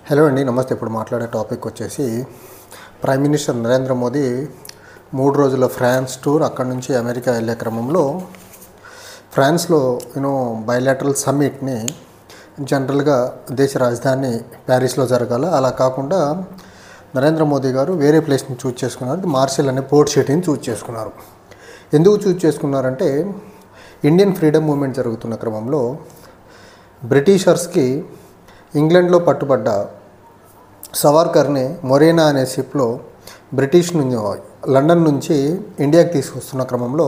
Hello అండి, నమస్తే. ఇప్పుడు మాట్లాడే టాపిక్ వచ్చేసి ప్రైమ్ మినిస్టర్ నరేంద్ర మోదీ 3 రోజుల ఫ్రాన్స్ టూర్, అక్కడ నుంచి అమెరికా వెళ్ళే క్రమంలో ఫ్రాన్స్లో బైలాటరల్ సమ్మిట్ని జనరల్గా దేశ రాజధాని ప్యారిస్లో జరగాల. అలా కాకుండా నరేంద్ర మోదీ గారు వేరే ప్లేస్ని చూజ్ చేసుకున్నారు. మార్షల్ అనే పోర్ట్ సిటీని చూజ్ చేసుకున్నారు. ఎందుకు చూజ్ చేసుకున్నారంటే ఇండియన్ ఫ్రీడమ్ మూవ్మెంట్ జరుగుతున్న క్రమంలో బ్రిటిషర్స్కి ఇంగ్లాండ్లో పట్టుబడ్డ సవార్కర్ని మొరేనా అనే షిప్లో బ్రిటిష్ నుంచి లండన్ నుంచి ఇండియాకి తీసుకొస్తున్న క్రమంలో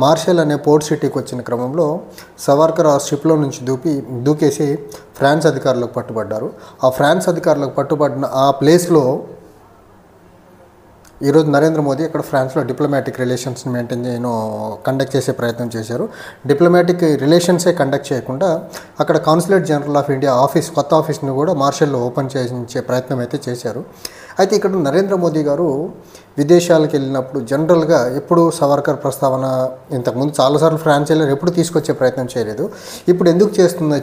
మార్షల్ అనే పోర్ట్ సిటీకి వచ్చిన క్రమంలో సవార్కర్ ఆ షిప్లో నుంచి దూకేసి ఫ్రాన్స్ అధికారులకు పట్టుబడ్డారు. ఆ ఫ్రాన్స్ అధికారులకు పట్టుబడిన ఆ ప్లేస్లో ఈరోజు నరేంద్ర మోదీ అక్కడ ఫ్రాన్స్లో డిప్లొమాటిక్ రిలేషన్స్ని కండక్ట్ చేసే ప్రయత్నం చేశారు. డిప్లొమాటిక్ రిలేషన్సే కండక్ట్ చేయకుండా అక్కడ కాన్సులేట్ జనరల్ ఆఫ్ ఇండియా కొత్త ఆఫీస్ని కూడా మార్షల్లో ఓపెన్ చేయించే ప్రయత్నం అయితే చేశారు. అయితే ఇక్కడ నరేంద్ర మోదీ గారు విదేశాలకు వెళ్ళినప్పుడు జనరల్గా ఎప్పుడు సవర్కర్ ప్రస్తావన ఇంతకుముందు చాలాసార్లు ఫ్రాన్స్ వెళ్ళారు, ఎప్పుడు తీసుకొచ్చే ప్రయత్నం చేయలేదు. ఇప్పుడు ఎందుకు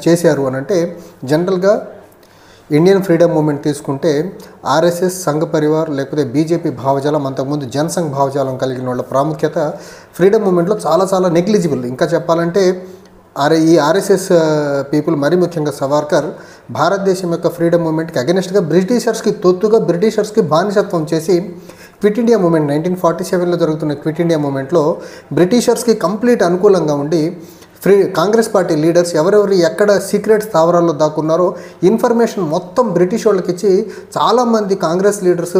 చేశారు అని అంటే జనరల్గా ఇండియన్ ఫ్రీడమ్ మూమెంట్ తీసుకుంటే ఆర్ఎస్ఎస్, సంఘ్ పరివార్ లేకపోతే బీజేపీ భావజాలం, అంతకుముందు జనసంఘ్ భావజాలం కలిగిన వాళ్ళ ప్రాముఖ్యత ఫ్రీడమ్ మూమెంట్లో చాలా నెగ్లిజిబుల్. ఇంకా చెప్పాలంటే ఈ ఆర్ఎస్ఎస్ పీపుల్, మరీ ముఖ్యంగా సవార్కర్, భారతదేశం యొక్క ఫ్రీడమ్ మూమెంట్కి అగెనిస్ట్గా బ్రిటిషర్స్కి తొత్తుగా బ్రిటిషర్స్కి బానిసత్వం చేసి క్విట్ ఇండియా మూమెంట్ 1947లో జరుగుతున్న క్విట్ ఇండియా మూమెంట్లో బ్రిటిషర్స్కి కంప్లీట్ అనుకూలంగా ఉండి కాంగ్రెస్ పార్టీ లీడర్స్ ఎవరెవరు ఎక్కడ సీక్రెట్ స్థావరాల్లో దాక్కున్నారో ఇన్ఫర్మేషన్ మొత్తం బ్రిటిష్ వాళ్ళకి ఇచ్చి చాలామంది Congress leaders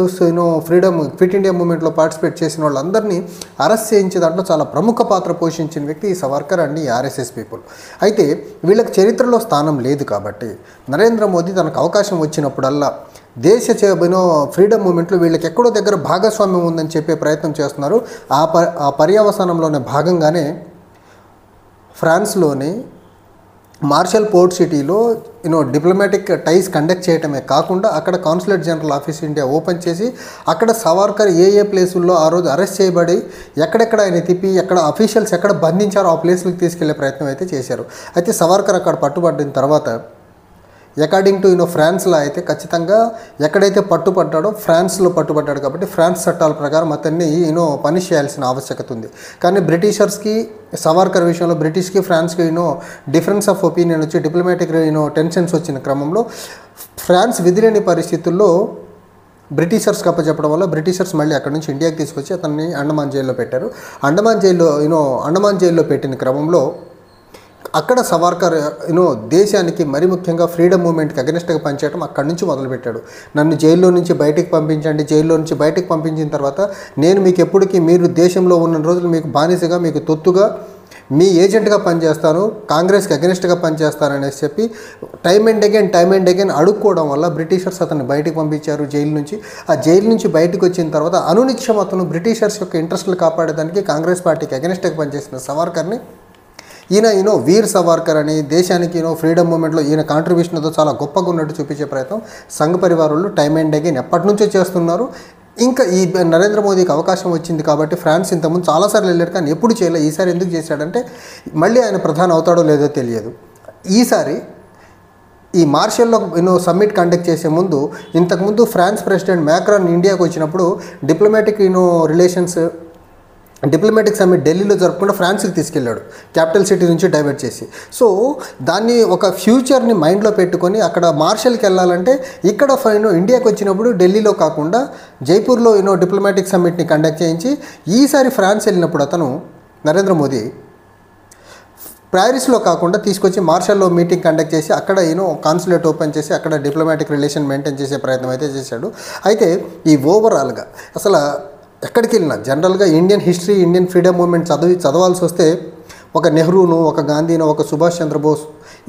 freedom quit India మూమెంట్లో పార్టిసిపేట్ చేసిన వాళ్ళందరినీ అరెస్ట్ చేయించే దాంట్లో చాలా ప్రముఖ పాత్ర పోషించిన వ్యక్తి ఈ సవర్కర్ అండ్ ఈ ఆర్ఎస్ఎస్ పీపుల్. అయితే వీళ్ళకి చరిత్రలో స్థానం లేదు కాబట్టి నరేంద్ర మోదీ తనకు అవకాశం వచ్చినప్పుడల్లా దేశ ఫ్రీడమ్ మూమెంట్లో వీళ్ళకి ఎక్కడో దగ్గర భాగస్వామ్యం ఉందని చెప్పే ప్రయత్నం చేస్తున్నారు. ఆ పర్యవసానంలోనే భాగంగానే ఫ్రాన్స్లోని మార్షల్ పోర్ట్ సిటీలో డిప్లొమాటిక్ టైస్ కండక్ట్ చేయటమే కాకుండా అక్కడ consulate general office India open చేసి అక్కడ సవార్కర్ ఏ ప్లేసుల్లో ఆ రోజు అరెస్ట్ చేయబడి ఎక్కడెక్కడ ఆయన తిప్పి ఎక్కడ అఫీషియల్స్ ఎక్కడ బంధించారో ఆ ప్లేస్లకు తీసుకెళ్లే ప్రయత్నం అయితే చేశారు. అయితే సవార్కర్ అక్కడ పట్టుబడిన తర్వాత అకార్డింగ్ టు ఫ్రాన్స్లో అయితే ఖచ్చితంగా ఎక్కడైతే పట్టుబడ్డాడో ఫ్రాన్స్లో పట్టుబడ్డాడు కాబట్టి ఫ్రాన్స్ చట్టాల ప్రకారం అతన్ని పనిష్ చేయాల్సిన ఆవశ్యకత ఉంది. కానీ బ్రిటిషర్స్కి సవార్కర్ విషయంలో బ్రిటిష్కి ఫ్రాన్స్కి డిఫరెన్స్ ఆఫ్ ఒపీనియన్ వచ్చి డిప్లొమాటిక్ టెన్షన్స్ వచ్చిన క్రమంలో ఫ్రాన్స్ విధిలేని పరిస్థితుల్లో బ్రిటిషర్స్కి అప్పచెప్పడం వల్ల బ్రిటిషర్స్ మళ్ళీ అక్కడ నుంచి ఇండియాకి తీసుకొచ్చి అతన్ని అండమాన్ జైల్లో పెట్టారు. అండమాన్ జైల్లో పెట్టిన క్రమంలో అక్కడ సవార్కర్ దేశానికి మరీ ముఖ్యంగా ఫ్రీడమ్ మూమెంట్కి అగెనిస్ట్గా పనిచేయడం అక్కడి నుంచి మొదలుపెట్టాడు. నన్ను జైల్లో నుంచి బయటికి పంపించండి, జైల్లో నుంచి బయటికి పంపించిన తర్వాత నేను మీకు ఎప్పటికీ మీరు దేశంలో ఉన్న రోజులు మీకు బానిసగా, మీకు తొత్తుగా, మీ ఏజెంట్గా పనిచేస్తాను, కాంగ్రెస్కి అగెనిస్ట్గా పనిచేస్తాననేసి చెప్పి టైమ్ అండ్ అగైన్ అడుక్కోవడం వల్ల బ్రిటిషర్స్ అతన్ని బయటకు పంపించారు జైలు నుంచి. ఆ జైలు నుంచి బయటకు వచ్చిన తర్వాత అనునిత్యం అతను బ్రిటిషర్స్ యొక్క ఇంట్రెస్ట్లు కాపాడడానికి కాంగ్రెస్ పార్టీకి అగెనిస్ట్గా పనిచేసిన సవార్కర్ని ఈయన వీర్ సవార్కర్ అని దేశానికి ఫ్రీడమ్ మూమెంట్లో ఈయన కాంట్రిబ్యూషన్ ఏదో చాలా గొప్పగా ఉన్నట్టు చూపించే ప్రయత్నం సంఘ్ పరివారులు టైమ్ అండ్ అగైన్ ఎప్పటి నుంచో చేస్తున్నారు. ఇంకా ఈ నరేంద్ర మోదీకి అవకాశం వచ్చింది కాబట్టి ఫ్రాన్స్ ఇంతకుముందు చాలాసార్లు వెళ్ళాడు కానీ ఎప్పుడు చేయలేదు. ఈసారి ఎందుకు చేశాడంటే మళ్ళీ ఆయన ప్రధాని అవుతాడో లేదో తెలియదు. ఈసారి ఈ మార్షల్లో సమ్మిట్ కండక్ట్ చేసే ముందు ఇంతకుముందు ఫ్రాన్స్ ప్రెసిడెంట్ మ్యాక్రాన్ ఇండియాకు వచ్చినప్పుడు డిప్లొమాటిక్ సమ్మిట్ ఢిల్లీలో జరపకుండా ఫ్రాన్స్కి తీసుకెళ్ళాడు, క్యాపిటల్ సిటీ నుంచి డైవర్ట్ చేసి. సో దాన్ని ఒక ఫ్యూచర్ని మైండ్లో పెట్టుకొని అక్కడ మార్షల్కి వెళ్ళాలంటే ఇక్కడ ఇండియాకి వచ్చినప్పుడు ఢిల్లీలో కాకుండా జైపూర్లో డిప్లొమాటిక్ సమ్మిట్ని కండక్ట్ చేయించి ఈసారి ఫ్రాన్స్ వెళ్ళినప్పుడు అతను నరేంద్ర మోదీ ప్యారిస్లో కాకుండా తీసుకొచ్చి మార్షల్లో మీటింగ్ కండక్ట్ చేసి అక్కడ కాన్సులేట్ ఓపెన్ చేసి అక్కడ డిప్లొమాటిక్ రిలేషన్ మెయింటైన్ చేసే ప్రయత్నం అయితే చేశాడు. అయితే ఈ ఓవరాల్గా అసలు ఎక్కడికి వెళ్ళినా జనరల్గా Indian history, Indian freedom movement చదవాల్సి వస్తే ఒక నెహ్రూను, ఒక గాంధీను, ఒక సుభాష్ చంద్రబోస్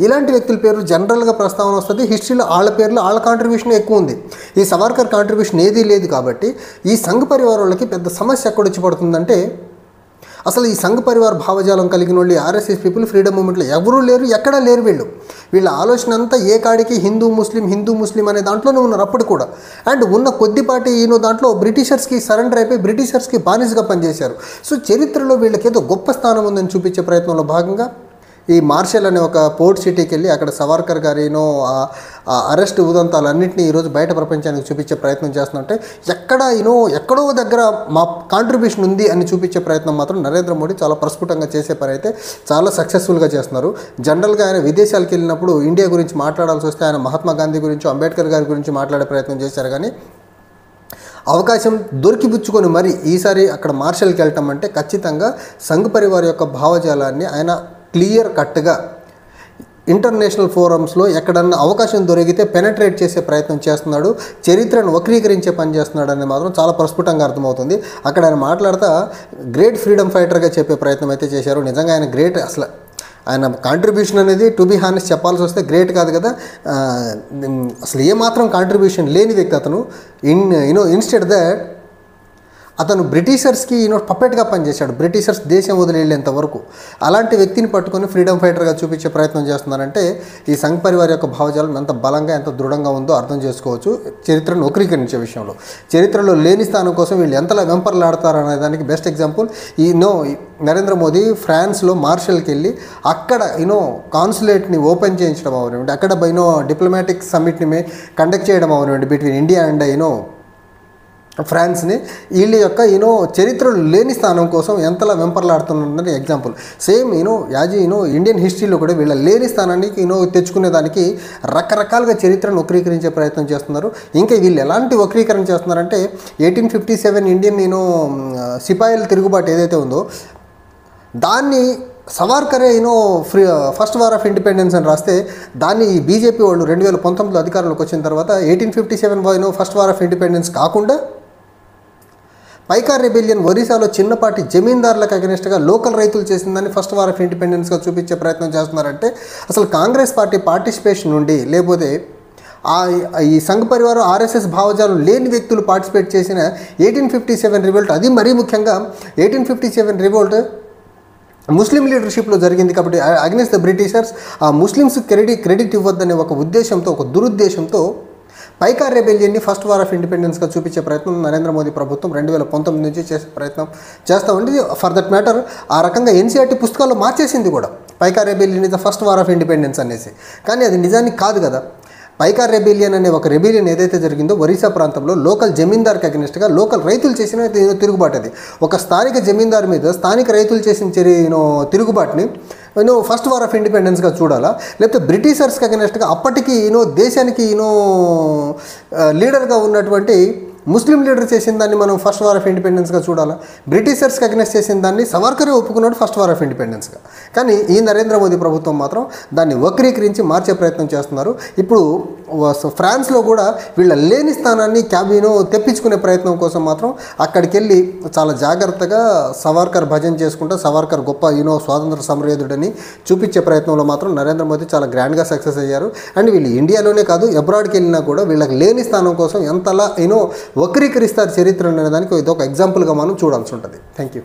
ఇలాంటి వ్యక్తుల పేర్లు జనరల్గా ప్రస్తావన వస్తుంది. హిస్టరీలో వాళ్ళ పేర్లు వాళ్ళ కాంట్రిబ్యూషన్ ఎక్కువ ఉంది. ఈ సవార్కర్ కాంట్రిబ్యూషన్ ఏదీ లేదు కాబట్టి ఈ సంఘ్ పరివార్ వాళ్ళకి పెద్ద సమస్య ఎక్కడొచ్చి పడుతుందంటే అసలు ఈ సంఘ్ పరివార్ భావజాలం కలిగిన వాళ్ళు ఆర్ఎస్ఎస్ పీపుల్ ఫ్రీడమ్ మూమెంట్లో ఎవరూ లేరు, ఎక్కడా లేరు. వీళ్ళ ఆలోచన అంతా ఏ కాడికి హిందూ ముస్లిం అనే దాంట్లోనే ఉన్నారు అప్పుడు కూడా. అండ్ ఉన్న కొద్దిపాటి దాంట్లో బ్రిటిషర్స్కి సరెండర్ అయిపోయి బ్రిటిషర్స్కి బానిసగా పనిచేశారు. సో చరిత్రలో వీళ్ళకి ఏదో గొప్ప స్థానం ఉందని చూపించే ప్రయత్నంలో భాగంగా ఈ మార్షల్ అనే ఒక పోర్ట్ సిటీకి వెళ్ళి అక్కడ సవార్కర్ గారి అరెస్ట్ ఉదంతాలన్నింటినీ ఈరోజు బయట ప్రపంచానికి చూపించే ప్రయత్నం చేస్తుంటే ఎక్కడో దగ్గర మా కాంట్రిబ్యూషన్ ఉంది అని చూపించే ప్రయత్నం మాత్రం నరేంద్ర మోడీ చాలా ప్రస్ఫుటంగా చేసే పని అయితే చాలా సక్సెస్ఫుల్గా చేస్తున్నారు. జనరల్గా ఆయన విదేశాలకు వెళ్ళినప్పుడు ఇండియా గురించి మాట్లాడాల్సి వస్తే ఆయన మహాత్మా గాంధీ గురించి, అంబేద్కర్ గారి గురించి మాట్లాడే ప్రయత్నం చేశారు. కానీ అవకాశం దొరికిపుచ్చుకొని మరి ఈసారి అక్కడ మార్షల్కి వెళ్ళటం అంటే ఖచ్చితంగా సంఘ్ పరివార్ యొక్క భావజాలాన్ని ఆయన క్లియర్ కట్గా ఇంటర్నేషనల్ ఫోరమ్స్లో ఎక్కడన్నా అవకాశం దొరికితే పెనట్రేట్ చేసే ప్రయత్నం చేస్తున్నాడు, చరిత్రను వక్రీకరించే పని చేస్తున్నాడు అనేది మాత్రం చాలా ప్రస్ఫుటంగా అర్థమవుతుంది. అక్కడ ఆయన మాట్లాడుతూ గ్రేట్ ఫ్రీడమ్ ఫైటర్గా చెప్పే ప్రయత్నం అయితే చేశారు. నిజంగా ఆయన గ్రేట్. ఆయన కాంట్రిబ్యూషన్ అనేది టు బి హానెస్ట్ చెప్పాల్సి వస్తే గ్రేట్ కాదు కదా, అసలు ఏమాత్రం కాంట్రిబ్యూషన్ లేని వ్యక్తి అతను. ఇన్స్టెడ్ దట్ అతను బ్రిటిషర్స్కి పప్పెట్గా పనిచేశాడు, బ్రిటిషర్స్ దేశం వదిలి వెళ్ళేంత వరకు. అలాంటి వ్యక్తిని పట్టుకొని ఫ్రీడమ్ ఫైటర్గా చూపించే ప్రయత్నం చేస్తున్నారంటే ఈ సంఘ్ పరివార్ యొక్క భావజాలం ఎంత బలంగా ఎంత దృఢంగా ఉందో అర్థం చేసుకోవచ్చు. చరిత్రను వక్రీకరించే విషయంలో, చరిత్రలో లేని స్థానం కోసం వీళ్ళు ఎంతలా వెంపర్లాడతారు అనే దానికి బెస్ట్ ఎగ్జాంపుల్ నరేంద్ర మోదీ ఫ్రాన్స్లో మార్షల్కి వెళ్ళి అక్కడ కాన్సులేట్ని ఓపెన్ చేయించడం అవనివ్వండి, అక్కడ డిప్లొమాటిక్ సమ్మిట్ని కండక్ట్ చేయడం అవనివ్వండి బిట్వీన్ ఇండియా అండ్ ఫ్రాన్స్ని, వీళ్ళ యొక్క చరిత్రలు లేని స్థానం కోసం ఎంతలా వెంపర్లాడుతున్నదని ఎగ్జాంపుల్. సేమ్ ఇండియన్ హిస్టరీలో కూడా వీళ్ళ లేని స్థానానికి తెచ్చుకునే దానికి రకరకాలుగా చరిత్రను వక్రీకరించే ప్రయత్నం చేస్తున్నారు. ఇంకా వీళ్ళు ఎలాంటి వక్రీకరణ చేస్తున్నారంటే 1857 ఇండియన్ సిపాయిల తిరుగుబాటు ఏదైతే ఉందో దాన్ని సవార్కరే ఫస్ట్ వార్ ఆఫ్ ఇండిపెండెన్స్ అని రాస్తే దాన్ని ఈ బీజేపీ వాళ్ళు 2019లో అధికారంలోకి వచ్చిన తర్వాత 1857 ఫస్ట్ వార్ ఆఫ్ ఇండిపెండెన్స్ కాకుండా పైకార్ రెబెలియన్ ఒరిస్సాలో చిన్నపాటి జమీందారులకు అగెనిస్ట్గా లోకల్ రైతులు చేసిందని ఫస్ట్ వార్ ఆఫ్ ఇండిపెండెన్స్గా చూపించే ప్రయత్నం చేస్తున్నారంటే అసలు కాంగ్రెస్ పార్టీ పార్టిసిపేషన్ నుండి లేకపోతే ఈ సంఘ్ పరివారం ఆర్ఎస్ఎస్ భావజాలం లేని వ్యక్తులు పార్టిసిపేట్ చేసిన 1857 రివోల్ట్, అది మరీ ముఖ్యంగా 1857 రివోల్ట్ ముస్లిం లీడర్షిప్లో జరిగింది కాబట్టి అగెన్స్ట్ ద బ్రిటిషర్స్ ఆ ముస్లిమ్స్ క్రెడిట్ ఇవ్వద్దనే ఒక ఉద్దేశంతో, ఒక దురుద్దేశంతో పైకార్ రెబెలియన్ని ఫస్ట్ వార్ ఆఫ్ ఇండిపెండెన్స్గా చూపించే ప్రయత్నం నరేంద్ర మోదీ ప్రభుత్వం 2019 నుంచి చేసే ప్రయత్నం చేస్తూ ఉంది. ఫర్ దట్ మ్యాటర్ ఆ రకంగా ఎన్సీఆర్టీ పుస్తకాల్లో మార్చేసింది కూడా, Paika rebellion is the first war of independence అనేసి. కానీ అది నిజానికి కాదు కదా. పైకార్ రెబెలియన్ అనే ఒక రెబెలియన్ ఏదైతే జరిగిందో ఒరిస్సా ప్రాంతంలో లోకల్ జమీందార్కి అగెనిస్ట్గా లోకల్ రైతులు చేసిన తిరుగుబాటు. అది ఒక స్థానిక జమీందారు మీద స్థానిక రైతులు చేసిన తిరుగుబాటుని ఫస్ట్ వార్ ఆఫ్ ఇండిపెండెన్స్గా చూడాలా, లేకపోతే బ్రిటిషర్స్కి అగెనిస్ట్గా అప్పటికి దేశానికి లీడర్గా ఉన్నటువంటి ముస్లిం లీడర్ చేసిన దాన్ని మనం ఫస్ట్ వార్ ఆఫ్ ఇండిపెండెన్స్గా చూడాలా, బ్రిటిషర్స్కి అగెనెస్ట్ చేసిన దాన్ని సవార్కరే ఒప్పుకున్నాడు ఫస్ట్ వార్ ఆఫ్ ఇండిపెండెన్స్గా. కానీ ఈ నరేంద్ర మోదీ ప్రభుత్వం మాత్రం దాన్ని వక్రీకరించి మార్చే ప్రయత్నం చేస్తున్నారు. ఇప్పుడు ఫ్రాన్స్లో కూడా వీళ్ళ లేని స్థానాన్ని తెప్పించుకునే ప్రయత్నం కోసం మాత్రం అక్కడికి వెళ్ళి చాలా జాగ్రత్తగా సవార్కర్ భజన చేసుకుంటూ సవార్కర్ గొప్ప స్వాతంత్ర సమరయోధుడని చూపించే ప్రయత్నంలో మాత్రం నరేంద్ర మోదీ చాలా గ్రాండ్గా సక్సెస్ అయ్యారు. అండ్ వీళ్ళు ఇండియాలోనే కాదు అబ్రాడ్కి వెళ్ళినా కూడా వీళ్ళకి లేని స్థానం కోసం ఎంతలా వక్రీకరిస్తారు చరిత్ర అనే దానికి ఇదొక ఎగ్జాంపుల్గా మనం చూడాల్సి ఉంటుంది. Thank you.